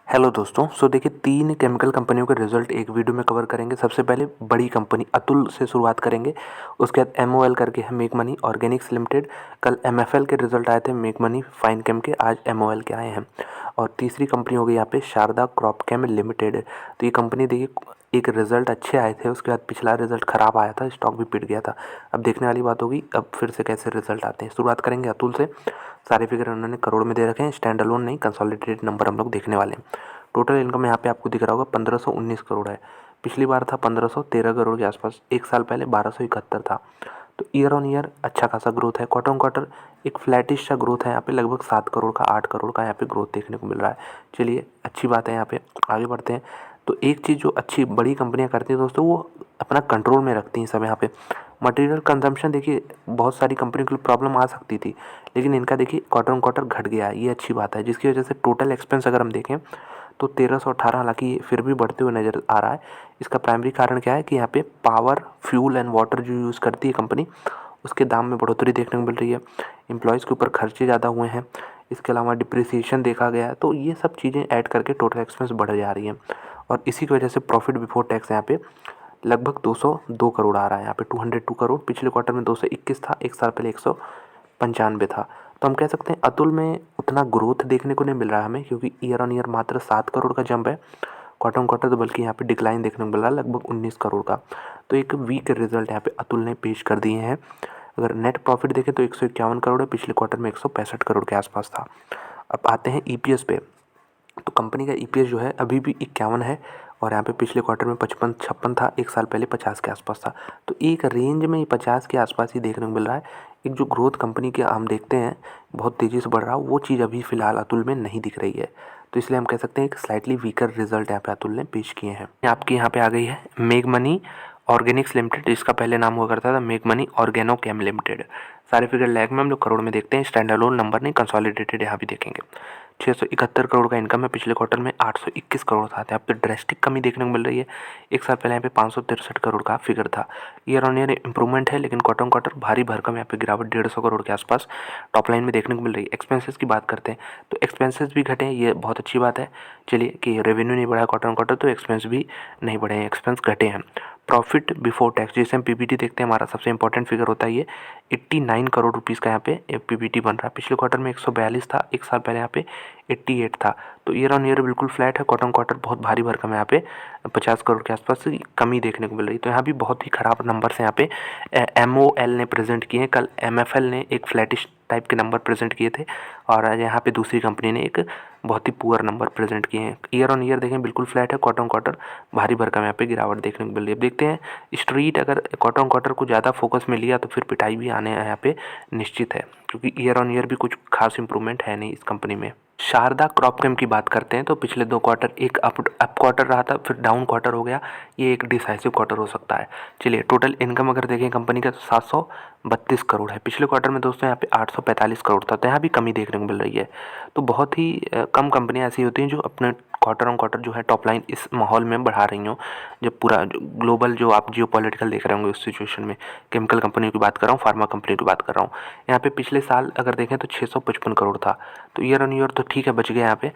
Hello दोस्तों। देखिए 3 chemical कंपनियों के रिजल्ट एक वीडियो में कवर करेंगे। सबसे पहले बड़ी कंपनी अतुल से शुरुआत करेंगे। उसके बाद एमओएल करके है मेक मनी ऑर्गेनिक्स लिमिटेड। कल एमएफएल के रिजल्ट आए थे, मेक मनी फाइन केम के। आज एमओएल के आए हैं। और तीसरी कंपनी हो गई यहाँ पे शारदा क्रॉप केम लिमिटेड। तो ये कंपनी देखिए एक रिजल्ट अच्छे आए थे, उसके बाद पिछला रिजल्ट ख़राब आया था, स्टॉक भी पिट गया था। अब देखने वाली बात होगी अब फिर से कैसे रिजल्ट आते हैं। शुरुआत करेंगे अतुल से। सारे फिगर उन्होंने करोड़ में दे रखे हैं, स्टैंड अलोन नहीं, कंसोलिडेटेड नंबर हम लोग देखने वाले हैं। टोटल इनकम यहाँ पे आपको दिख रहा होगा 1519 करोड़ है। पिछली बार था 1513 करोड़ के आसपास, एक साल पहले 1271 था। तो ईयर ऑन ईयर अच्छा खासा ग्रोथ है। क्वार्टर ऑन क्वार्टर एक फ्लैटिश सा ग्रोथ है यहाँ पे, लगभग 7 करोड़ का 8 करोड़ का यहाँ पे ग्रोथ देखने को मिल रहा है। चलिए अच्छी बात है। यहाँ पे आगे बढ़ते हैं। तो एक चीज़ जो अच्छी बड़ी कंपनियाँ करती हैं दोस्तों, वो अपना कंट्रोल में रखती हैं सब। यहाँ पे मटेरियल कंजम्पशन देखिए बहुत सारी कंपनियों के लिए प्रॉब्लम आ सकती थी, लेकिन इनका देखिए क्वार्टर ऑन क्वार्टर घट गया है, ये अच्छी बात है। जिसकी वजह से टोटल एक्सपेंस अगर हम देखें तो 1318, हालांकि फिर भी बढ़ते हुए नज़र आ रहा है। इसका प्राइमरी कारण क्या है कि यहाँ पे पावर, फ्यूल एंड वाटर जो यूज़ करती है कंपनी, उसके दाम में बढ़ोतरी देखने को मिल रही है। एम्प्लॉयज़ के ऊपर खर्चे ज़्यादा हुए हैं। इसके अलावा डिप्रिसिएशन देखा गया है। तो ये सब चीज़ें ऐड करके टोटल एक्सपेंस बढ़ जा रही हैं, और इसी की वजह से प्रॉफिट बिफोर टैक्स यहाँ पे लगभग 202 करोड़ आ रहा है। यहाँ पे 202 करोड़, पिछले क्वार्टर में 221 था, एक साल पहले 195 था। तो हम कह सकते हैं अतुल में उतना ग्रोथ देखने को नहीं मिल रहा है हमें, क्योंकि ईयर ऑन ईयर मात्र 7 करोड़ का जंप है। क्वार्टर ऑन क्वार्टर तो बल्कि यहाँ पे डिक्लाइन देखने को मिल रहा है, लगभग 19 करोड़ का। तो एक वीक रिजल्ट यहाँ पे अतुल ने पेश कर दिए हैं। अगर नेट प्रॉफिट देखें तो 151 करोड़ है, पिछले क्वार्टर में 165 करोड़ के आसपास था। अब आते हैं ईपीएस पे। तो कंपनी का ईपीएस जो है अभी भी 51 है, और यहाँ पे पिछले क्वार्टर में 55-56 था, एक साल पहले 50 के आसपास था। तो एक रेंज में 50 के आसपास ही देखने को मिल रहा है। एक जो ग्रोथ कंपनी के हम देखते हैं बहुत तेज़ी से बढ़ रहा, वो चीज़ अभी फ़िलहाल अतुल में नहीं दिख रही है। तो इसलिए हम कह सकते हैं एक स्लाइटली वीकर रिजल्ट यहाँ पे अतुल ने पेश किए हैं। आपकी यहाँ पे आ गई है मेक मनी ऑर्गेनिक्स लिमिटेड। इसका पहले नाम हुआ करता था मेक मनी ऑर्गेनो केम लिमिटेड। सारे फिगर लैग में हम लोग करोड़ में देखते हैं, स्टैंड अलोन नंबर नहीं, कंसोलिडेटेड यहाँ भी देखेंगे। 671 करोड़ का इनकम है, पिछले क्वार्टर में 821 करोड़ था। यहाँ पे ड्रेस्टिक कमी देखने को मिल रही है। एक साल पहले यहाँ पे 563 करोड़ का फिगर था। ईयर ऑन ईयर इंप्रूवमेंट है, लेकिन क्वार्टर ऑन क्वार्टर भारी भरकम यहाँ पे गिरावट 150 करोड़ के आसपास टॉप लाइन में देखने को मिल रही है। एक्सपेंसेस की बात करते हैं तो एक्सपेंसेस भी घटे, ये बहुत अच्छी बात है। चलिए कि रेवेन्यू नहीं बढ़ा क्वार्टर ऑन क्वार्टर, तो एक्सपेंस भी नहीं बढ़े हैं, एक्सपेंस घटे हैं। प्रॉफिट बिफोर टैक्स जिसे हम पीबीटी देखते हैं, हमारा सबसे इंपॉर्टेंट फिगर होता है ये। 89 करोड़ रुपीज़ का यहाँ पे पीबीटी बन रहा है। पिछले क्वार्टर में 142 था, एक साल पहले यहाँ पे 88 था। तो ईयर ऑन ईयर बिल्कुल फ्लैट है। क्वार्टर ऑन क्वार्टर बहुत भारी भरकम है, यहाँ पे 50 करोड़ के आसपास कमी देखने को मिल रही है। तो यहाँ भी बहुत ही ख़राब नंबर्स यहाँ पे एमओएल ने प्रेजेंट किए हैं। कल एमएफएल ने एक फ्लैटिश टाइप के नंबर प्रेजेंट किए थे, और यहाँ पे दूसरी कंपनी ने एक बहुत ही पुअर नंबर प्रेजेंट किए हैं। ईयर ऑन ईयर देखें बिल्कुल फ्लैट है, क्वार्टर ऑन क्वार्टर भारी भरकम यहाँ पे गिरावट देखने को मिल रही है। देखते हैं स्ट्रीट अगर क्वार्टर ऑन क्वार्टर को ज़्यादा फोकस में लिया तो फिर पिटाई भी आने यहाँ पे निश्चित है, क्योंकि ईयर ऑन ईयर भी कुछ खास इंप्रूवमेंट है नहीं इस कंपनी में। शारदा क्रॉप केम की बात करते हैं तो पिछले 2 क्वार्टर एक अप क्वार्टर रहा था, फिर डाउन क्वार्टर हो गया। ये एक डिसाइसिव क्वार्टर हो सकता है। चलिए टोटल इनकम अगर देखें कंपनी का तो 732 करोड़ है। पिछले क्वार्टर में दोस्तों यहाँ पे 845 करोड़ था, तो यहाँ भी कमी देखने को मिल रही है। तो बहुत ही कम कंपनियाँ ऐसी होती हैं जो अपने क्वार्टर ऑन क्वार्टर जो है टॉप लाइन इस माहौल में बढ़ा रही हों। जब पूरा ग्लोबल जो आप जियो पॉलिटिकल देख रहे होंगे उस सिचुएशन में, केमिकल कंपनी की बात कर रहा हूँ, फार्मा कंपनी की बात कर रहा हूँ। यहाँ पे पिछले साल अगर देखें तो 655 करोड़ था। तो ईयर ऑन ईयर तो ठीक है, बच गया, यहाँ पे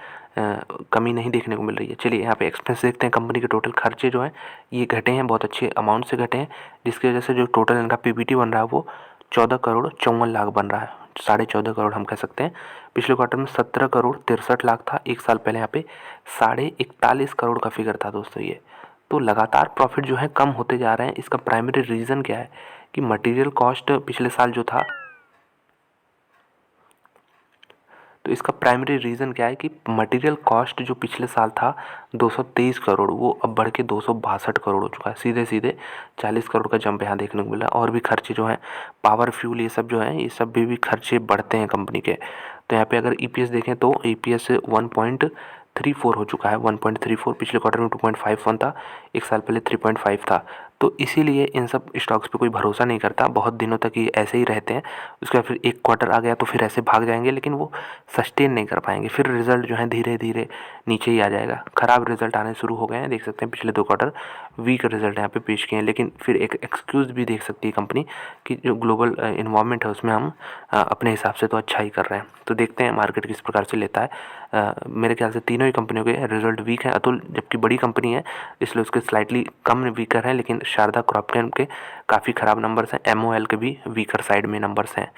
कमी नहीं देखने को मिल रही है। चलिए यहाँ पे एक्सपेंस देखते हैं। कंपनी के टोटल खर्चे जो हैं ये घटे हैं, बहुत अच्छे अमाउंट से घटे हैं, जिसकी वजह से जो टोटल इनका पीबीटी बन रहा है वो 14 करोड़ 54 लाख बन रहा है, 14.5 करोड़ हम कह सकते हैं। पिछले क्वार्टर में 17 करोड़ 63 लाख था, एक साल पहले यहाँ पे 41.5 करोड़ का फिगर था दोस्तों ये। तो लगातार प्रॉफिट जो है कम होते जा रहे हैं। इसका प्राइमरी रीज़न क्या है कि मटेरियल कॉस्ट पिछले साल जो था, तो इसका प्राइमरी रीज़न क्या है कि मटेरियल कॉस्ट जो पिछले साल था 223 करोड़, वो अब बढ़ के 262 करोड़ हो चुका है। सीधे सीधे 40 करोड़ का जंप यहाँ देखने को मिला है। और भी खर्चे जो हैं, पावर, फ्यूल, ये सब जो है, ये सब भी खर्चे बढ़ते हैं कंपनी के। तो यहाँ पे अगर ईपीएस देखें तो ईपीएस 1.34 हो चुका है, 1.34। पिछले क्वार्टर में 2.51 था, एक साल पहले 3.5 था। तो इसीलिए इन सब स्टॉक्स पे कोई भरोसा नहीं करता, बहुत दिनों तक ये ऐसे ही रहते हैं। उसके बाद फिर एक क्वार्टर आ गया तो फिर ऐसे भाग जाएंगे, लेकिन वो सस्टेन नहीं कर पाएंगे, फिर रिजल्ट जो है धीरे धीरे नीचे ही आ जाएगा। ख़राब रिजल्ट आने शुरू हो गए हैं, देख सकते हैं पिछले 2 क्वार्टर वीक रिजल्ट यहाँ पे पेश किए हैं। लेकिन फिर एक एक्सक्यूज़ भी देख सकती है कंपनी कि जो ग्लोबल इन्वायरमेंट है उसमें हम अपने हिसाब से तो अच्छा ही कर रहे हैं। तो देखते हैं मार्केट किस प्रकार से लेता है। मेरे ख्याल से तीनों ही कंपनियों के रिजल्ट वीक हैं। अतुल जबकि बड़ी कंपनी है इसलिए उसके स्लाइटली कम वीकर हैं, लेकिन शारदा क्रॉपकेम के काफ़ी ख़राब नंबर्स हैं, एमओएल के भी वीकर साइड में नंबर्स हैं।